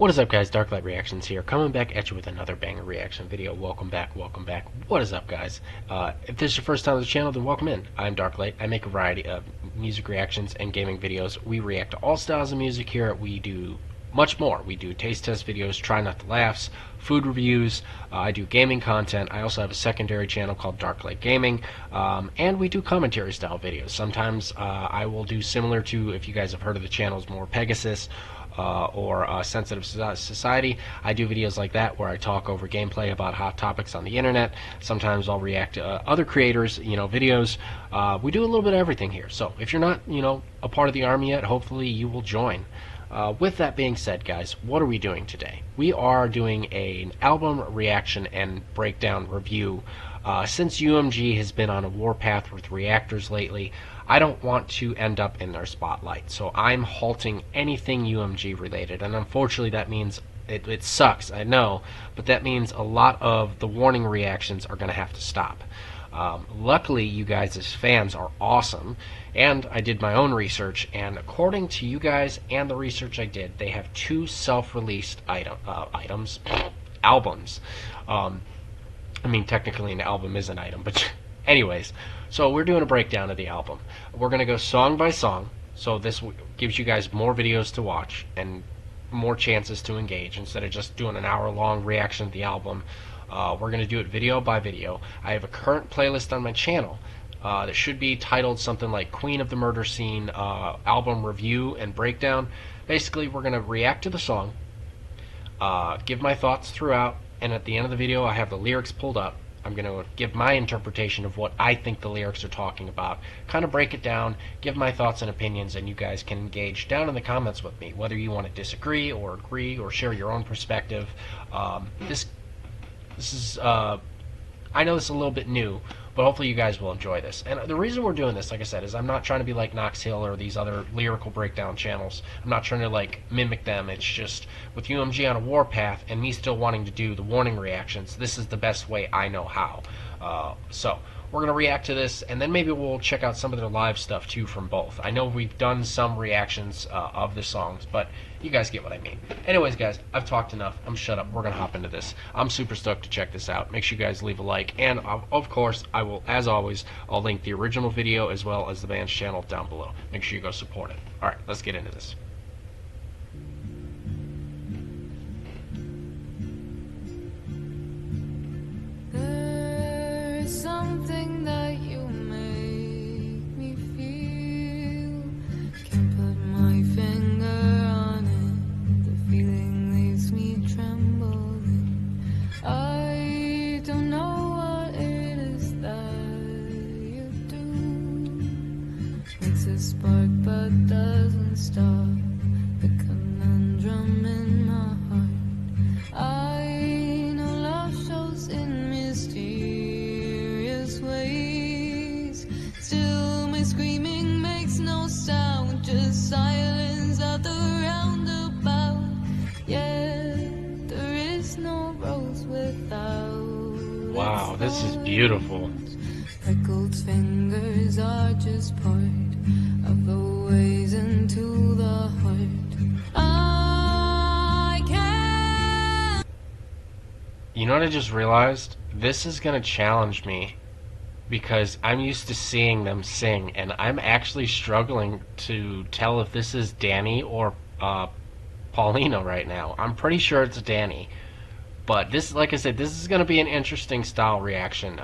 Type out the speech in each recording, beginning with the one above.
What is up, guys? Darklite Reactions here, coming back at you with another banger reaction video. Welcome back, welcome back. What is up, guys? If this is your first time on the channel, then welcome in. I'm Darklite. I make a variety of music reactions and gaming videos. We react to all styles of music here. We do much more. We do taste test videos, try not to laughs, food reviews. I do gaming content. I also have a secondary channel called Darklite Gaming, and we do commentary style videos. Sometimes I will do similar to, if you guys have heard of the channels, more Pegasus or Sensitive Society. I do videos like that where I talk over gameplay about hot topics on the internet. Sometimes I'll react to other creators, videos. We do a little bit of everything here. So if you're not, a part of the army yet, hopefully you will join. With that being said, guys, what are we doing today? We are doing an album reaction and breakdown review. Since UMG has been on a warpath with reactors lately, I don't want to end up in their spotlight, so I'm halting anything UMG related, and unfortunately that means it sucks, I know, but that means a lot of the warning reactions are going to have to stop. Luckily, you guys as fans are awesome, and I did my own research, and according to you guys and the research I did, they have 2 self-released albums. I mean, technically an album is an item, but anyways, so we're doing a breakdown of the album. We're going to go song by song, so this gives you guys more videos to watch and more chances to engage instead of just doing an hour-long reaction to the album. We're going to do it video by video. I have a current playlist on my channel that should be titled something like Queen of the Murder Scene Album Review and Breakdown. Basically, we're going to react to the song, give my thoughts throughout, and at the end of the video I have the lyrics pulled up. I'm going to give my interpretation of what I think the lyrics are talking about, kind of break it down, give my thoughts and opinions, and you guys can engage down in the comments with me, whether you want to disagree or agree or share your own perspective. This is, I know this is a little bit new, but hopefully you guys will enjoy this. And the reason we're doing this, like I said, is I'm not trying to be like Knox Hill or these other lyrical breakdown channels. I'm not trying to mimic them. It's just with UMG on a warpath and me still wanting to do the warning reactions, this is the best way I know how. So we're going to react to this, and then maybe we'll check out some of their live stuff too from both. I know we've done some reactions of the songs, but you guys get what I mean. Anyways, guys, I've talked enough. I'm shut up. We're going to hop into this. I'm super stoked to check this out. Make sure you guys leave a like, and of course, I will, as always, I'll link the original video as well as the band's channel down below. Make sure you go support it. Alright, let's get into this. Something that you make me feel. Can't put my finger on it. The feeling leaves me trembling. I don't know what it is that you do. Makes a spark but doesn't stop. The conundrum in my heart. I know love shows in mysterious ways. Still my screaming makes no sound, just silence at the roundabout. Yet there is no rose without. Wow, this is beautiful. Freckled fingers are just part of the ways into the heart. I can't. You know what I just realized? This is going to challenge me because I'm used to seeing them sing, and I'm actually struggling to tell if this is Danny or Paulina right now. I'm pretty sure it's Danny. But this, like I said, this is going to be an interesting style reaction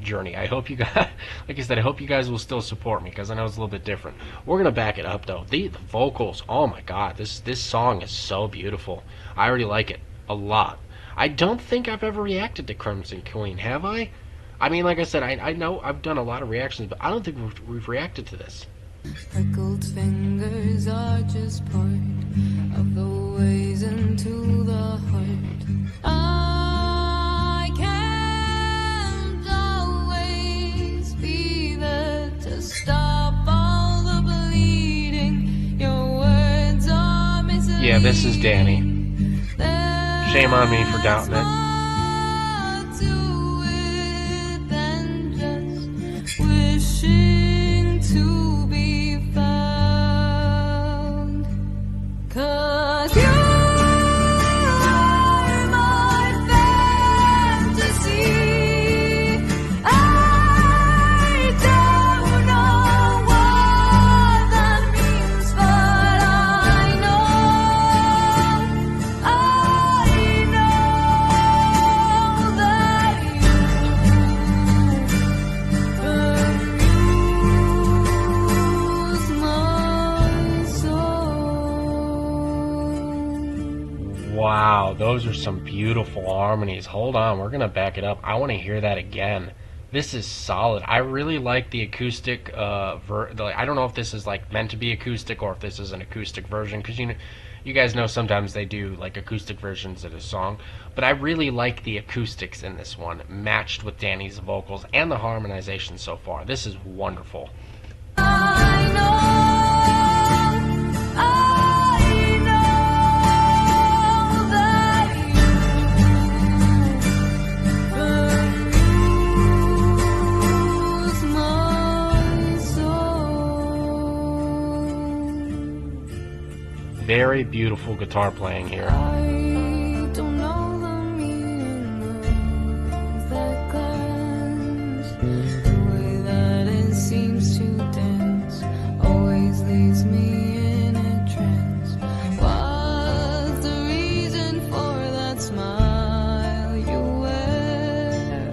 journey. I hope you guys, like I said, I hope you guys will still support me because I know it's a little bit different. We're going to back it up, though. The vocals, oh my god, this song is so beautiful. I already like it a lot. I don't think I've ever reacted to Crimson Queen, have I? I mean, like I said, I know I've done a lot of reactions, but I don't think we've reacted to this. Freckled fingers are just part of the ways into the heart. I can't always be there to stop all the bleeding. Your words are misleading. Yeah, this is Danny. Shame on me for doubting it. Wishing to be found. 'Cause you Wow, those are some beautiful harmonies. Hold on, we're gonna back it up. I want to hear that again. This is solid. I really like the acoustic. I don't know if this is like meant to be acoustic or if this is an acoustic version, because you guys know sometimes they do like acoustic versions of a song. But I really like the acoustics in this one, matched with Danny's vocals and the harmonization so far. This is wonderful. I know that you my soul. Very beautiful guitar playing here. I don't know the meaning of that glance. The way that it seems to dance always leaves me in a trance. What's the reason for that smile you wear?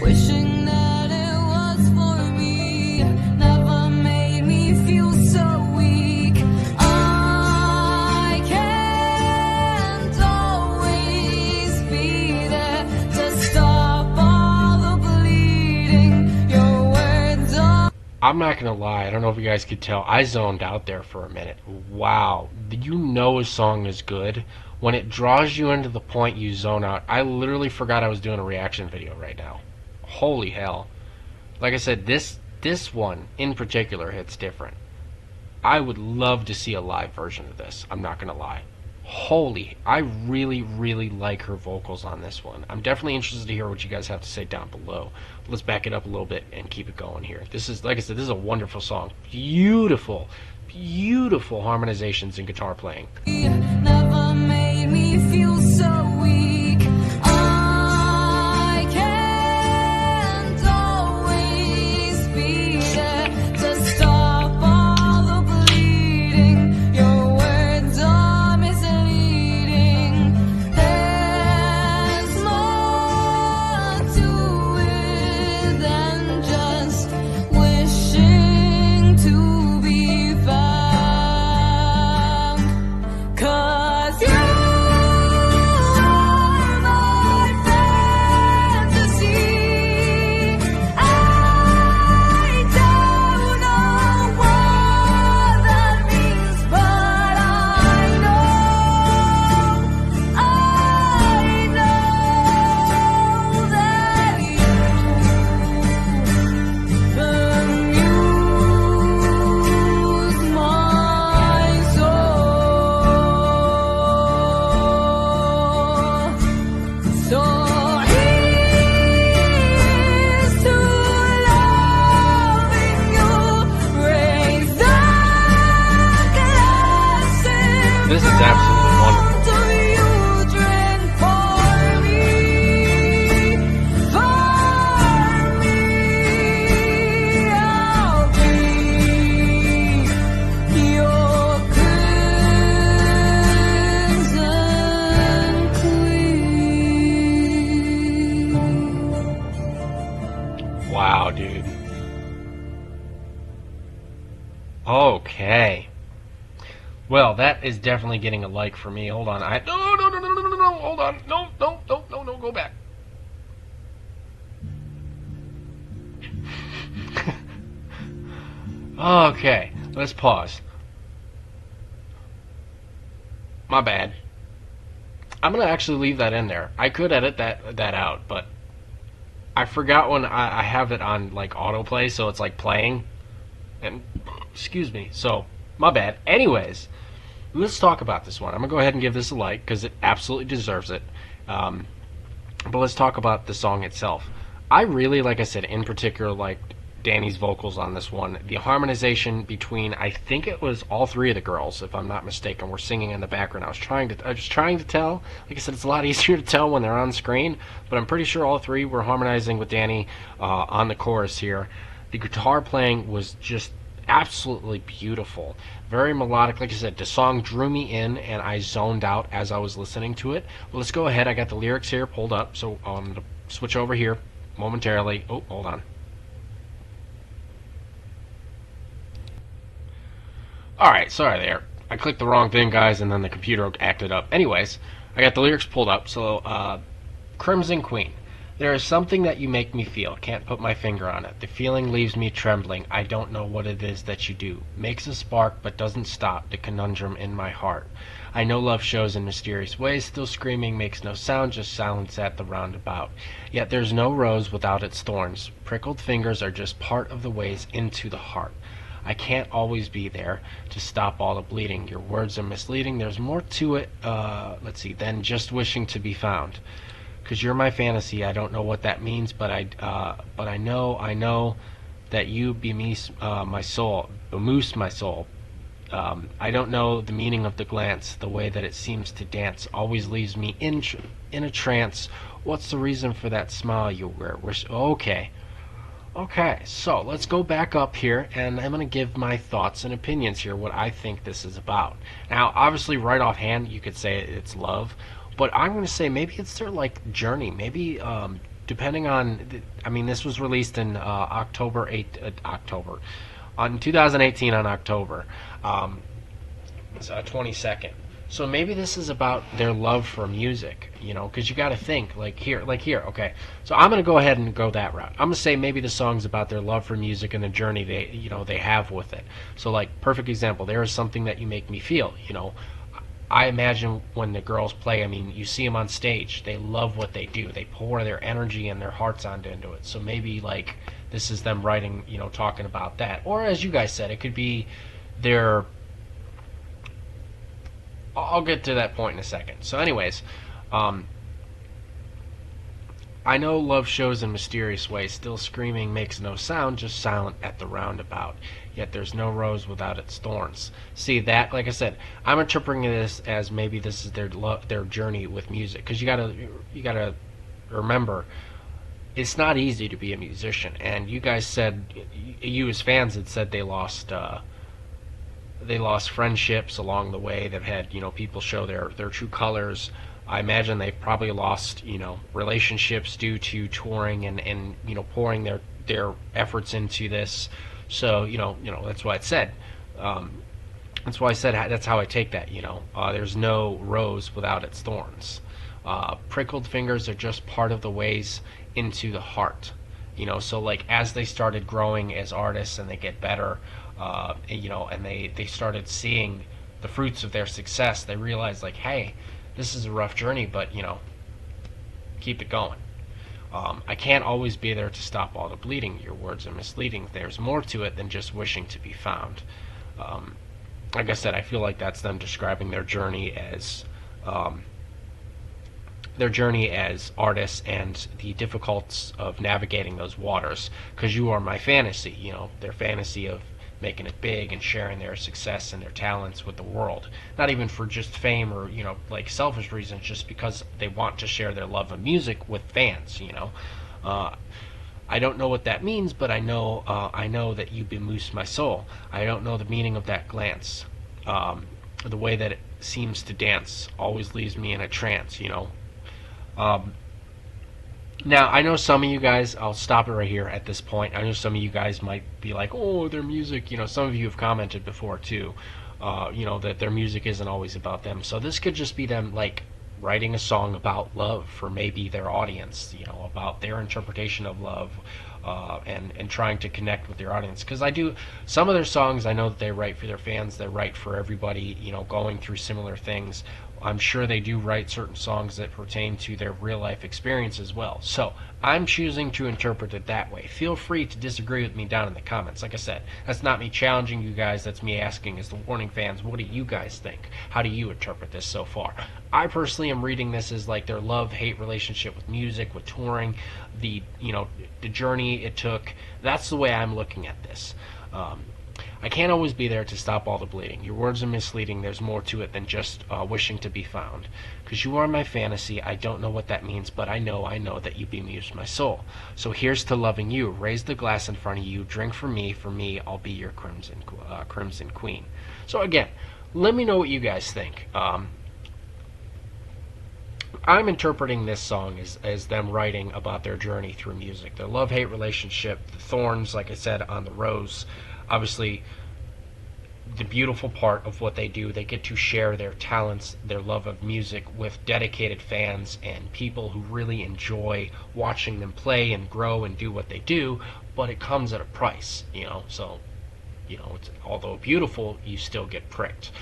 Wishing that it was for me never made me feel so weak. I can't always be there to stop all the bleeding. Your words are I'm not gonna lie, I don't know if you guys could tell, I zoned out there for a minute. Wow, you know a song is good when it draws you into the point you zone out. I literally forgot I was doing a reaction video right now. Holy hell. Like I said, this one in particular hits different. I would love to see a live version of this, I'm not gonna lie. Holy, I really, really like her vocals on this one. I'm definitely interested to hear what you guys have to say down below. Let's back it up a little bit and keep it going here. This is, like I said, this is a wonderful song. Beautiful, beautiful harmonizations and guitar playing. never made me feel so weak. I can't always be there to stop all the bleeding. Your words are misleading. There's more to it than just wishing to be found. 'Cause you are my fantasy. I don't know what that means, but I know that you amuse my soul. So here's to loving you. Raise the glasses. This is absolutely wonderful. Do you drink for me? For me, I'll be your crimson queen. Wow, dude. Okay. Well, that is definitely getting a like for me. Hold on. No, hold on. No, go back. Okay, let's pause. My bad. I'm gonna actually leave that in there. I could edit that out, but I forgot when I have it on like autoplay, so it's like playing. And excuse me. So my bad. Anyways, let's talk about this one. I'm gonna go ahead and give this a like because it absolutely deserves it. But let's talk about the song itself. I really, like I said, in particular, like Danny's vocals on this one. The harmonization between, I think it was all three of the girls, if I'm not mistaken, were singing in the background. I was trying to tell. Like I said, it's a lot easier to tell when they're on screen, but I'm pretty sure all three were harmonizing with Danny on the chorus here. The guitar playing was just absolutely beautiful, very melodic. Like I said, the song drew me in and I zoned out as I was listening to it. Well, let's go ahead. I got the lyrics here pulled up, so I'm going to switch over here momentarily. Oh, hold on. Alright, sorry there. I clicked the wrong thing, guys, and then the computer acted up. Anyways, I got the lyrics pulled up. So, Crimson Queen. There is something that you make me feel. Can't put my finger on it. The feeling leaves me trembling. I don't know what it is that you do. Makes a spark but doesn't stop. The conundrum in my heart. I know love shows in mysterious ways. Still screaming makes no sound. Just silence at the roundabout. Yet there's no rose without its thorns. Prickled fingers are just part of the ways into the heart. I can't always be there to stop all the bleeding. Your words are misleading. There's more to it, than just wishing to be found. Cause you're my fantasy. I don't know what that means, but I know that you bemoose my soul, bemoose my soul. I don't know the meaning of the glance, the way that it seems to dance, always leaves me in a trance. What's the reason for that smile you wear? Okay, okay. So let's go back up here, and I'm gonna give my thoughts and opinions here. What I think this is about. Now, obviously, right offhand, you could say it's love. But I'm going to say maybe it's their like journey. Maybe depending on, I mean, this was released in October, on 2018 on October, so 22nd. So maybe this is about their love for music, you know, because you got to think like here. Okay, so I'm going to go ahead and go that route. I'm going to say maybe the song's about their love for music and the journey they have with it. So like perfect example, there is something that you make me feel, you know. I imagine when the girls play, I mean, you see them on stage. They love what they do. They pour their energy and their hearts into it. So maybe, like, this is them writing, you know, talking about that. Or, as you guys said, it could be their... I'll get to that point in a second. So, anyways, I know love shows in mysterious ways. Still screaming makes no sound, just silent at the roundabout. Yet there's no rose without its thorns. See that, like I said, I'm interpreting this as maybe this is their journey with music. Because you gotta remember, it's not easy to be a musician. And you guys said, you as fans had said they lost friendships along the way. They've had, you know, people show their true colors. I imagine they've probably lost, you know, relationships due to touring and you know, pouring their efforts into this. So you know that's why it said. That's why I said that's how I take that. You know, there's no rose without its thorns. Prickled fingers are just part of the ways into the heart. You know, so like as they started growing as artists and they get better, you know, and they started seeing the fruits of their success, they realized like, hey, this is a rough journey, but you know, keep it going. I can't always be there to stop all the bleeding. Your words are misleading. There's more to it than just wishing to be found. Like I said, I feel like that's them describing their journey as artists and the difficulties of navigating those waters. Because you are my fantasy. You know, their fantasy of making it big and sharing their success and their talents with the world. Not even for just fame or, you know, like selfish reasons, just because they want to share their love of music with fans, you know. I don't know what that means, but I know that you bemoose my soul. I don't know the meaning of that glance. The way that it seems to dance always leaves me in a trance, you know. Now, I know some of you guys, I'll stop it right here at this point. I know some of you guys might be like, oh, their music, you know, some of you have commented before too, you know, that their music isn't always about them. So this could just be them, like, writing a song about love for maybe their audience, you know, about their interpretation of love, and trying to connect with their audience. Because some of their songs, I know that they write for their fans, they write for everybody, you know, going through similar things. I'm sure they do write certain songs that pertain to their real life experience as well. So I'm choosing to interpret it that way. Feel free to disagree with me down in the comments. Like I said, that's not me challenging you guys. That's me asking as the Warning fans, what do you guys think? How do you interpret this so far? I personally am reading this as like their love-hate relationship with music, with touring, the journey it took. That's the way I'm looking at this. I can't always be there to stop all the bleeding. Your words are misleading. There's more to it than just wishing to be found. Because you are my fantasy. I don't know what that means, but I know that you bemuse my soul. So here's to loving you. Raise the glass in front of you. Drink for me. For me, I'll be your crimson queen. So again, let me know what you guys think. I'm interpreting this song as them writing about their journey through music. Their love-hate relationship, the thorns, like I said, on the rose. Obviously, the beautiful part of what they do. They get to share their talents, their love of music with dedicated fans and people who really enjoy watching them play and grow and do what they do, but it comes at a price, so, it's, although beautiful, you still get pricked.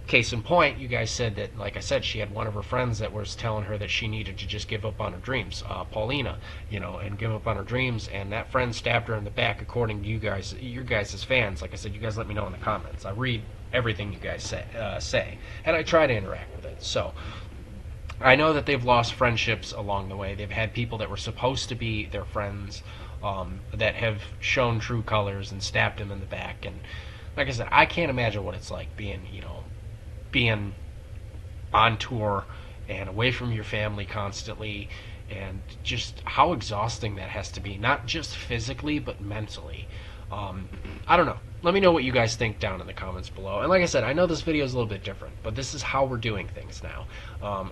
Case in point, you guys said that, like I said, she had one of her friends that was telling her that she needed to just give up on her dreams, Paulina, and give up on her dreams, and that friend stabbed her in the back, according to you guys, your guys as fans. Like I said, you guys let me know in the comments. I read everything you guys say, and I try to interact with it. So, I know that they've lost friendships along the way. They've had people that were supposed to be their friends that have shown true colors and stabbed them in the back, and like I said, I can't imagine what it's like being on tour and away from your family constantly, and just how exhausting that has to be, not just physically but mentally. I don't know. Let me know what you guys think down in the comments below. And like I said, I know this video is a little bit different, but this is how we're doing things now.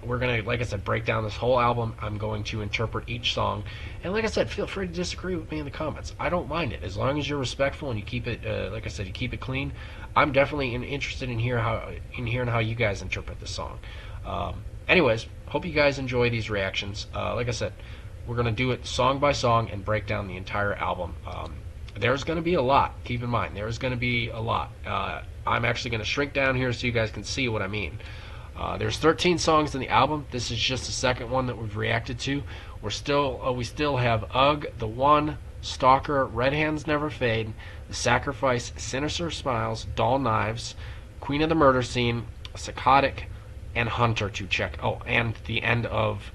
We're going to, like I said, break down this whole album. I'm going to interpret each song. And like I said, feel free to disagree with me in the comments. I don't mind it. As long as you're respectful and you keep it, like I said, you keep it clean, I'm definitely interested in hearing how you guys interpret the song. Anyways, hope you guys enjoy these reactions. Like I said, we're going to do it song by song and break down the entire album. There's going to be a lot. Keep in mind, there's going to be a lot. I'm actually going to shrink down here so you guys can see what I mean. There's 13 songs in the album. This is just the second one that we've reacted to. We still have Ugh, The One, Stalker, Red Hands Never Fade, The Sacrifice, Sinister Smiles, Dull Knives, Queen of the Murder Scene, Psychotic, and Hunter to check. Oh, and the end of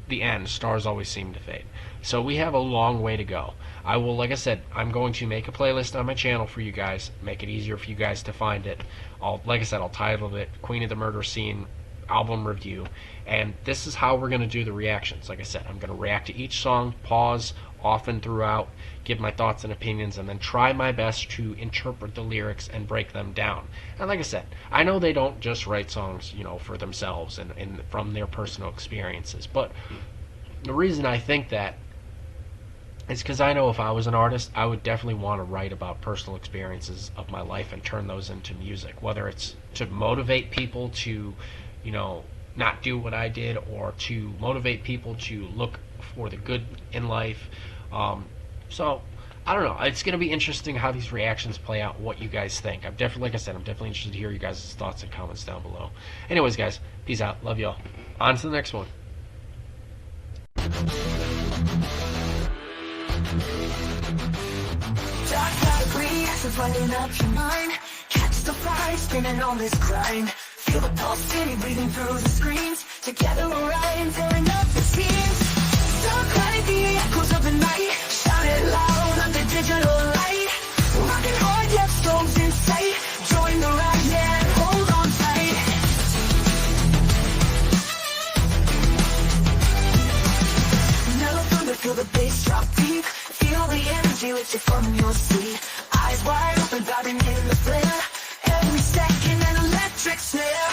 the end, Stars Always Seem to Fade. So we have a long way to go. I will, like I said, I'm going to make a playlist on my channel for you guys, make it easier for you guys to find it. Like I said, I'll title it Queen of the Murder Scene Album Review, and this is how we're going to do the reactions. Like I said, I'm going to react to each song, pause often throughout, give my thoughts and opinions, and then try my best to interpret the lyrics and break them down. And like I said, I know they don't just write songs, for themselves and from their personal experiences, but the reason I think that is because I know if I was an artist, I would definitely want to write about personal experiences of my life and turn those into music, whether it's to motivate people to, not do what I did, or to motivate people to look for the good in life. So, I don't know. It's going to be interesting how these reactions play out, what you guys think. I'm definitely, like I said, I'm definitely interested to hear you guys' thoughts and comments down below. Anyways, guys, peace out. Love y'all. On to the next one. Darklite, running up your mind. Catch the fire, spinning on this grind. Feel the pulse steady breathing through the screens. Together we're riding, filling up the scenes. Darklite, the echoes of the night. Shout it loud under digital light. Rocking hard, yet storms in sight. Join the ride, yeah, hold on tight. Mellow thunder, feel the bass drop deep. Feel the energy lift you from your seat. Eyes wide open, vibing in the flare. Every second an electric snare.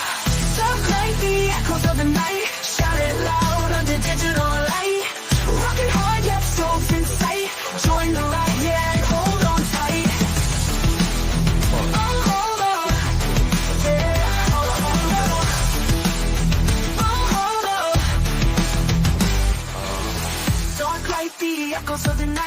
Darklite, the echoes of the night. Shout it loud under digital light. Rocking hard, yet souls in sight. Join the ride, yeah, hold on tight. Oh, hold on. Yeah, hold on. Oh, hold on. Darklite, the echoes of the night.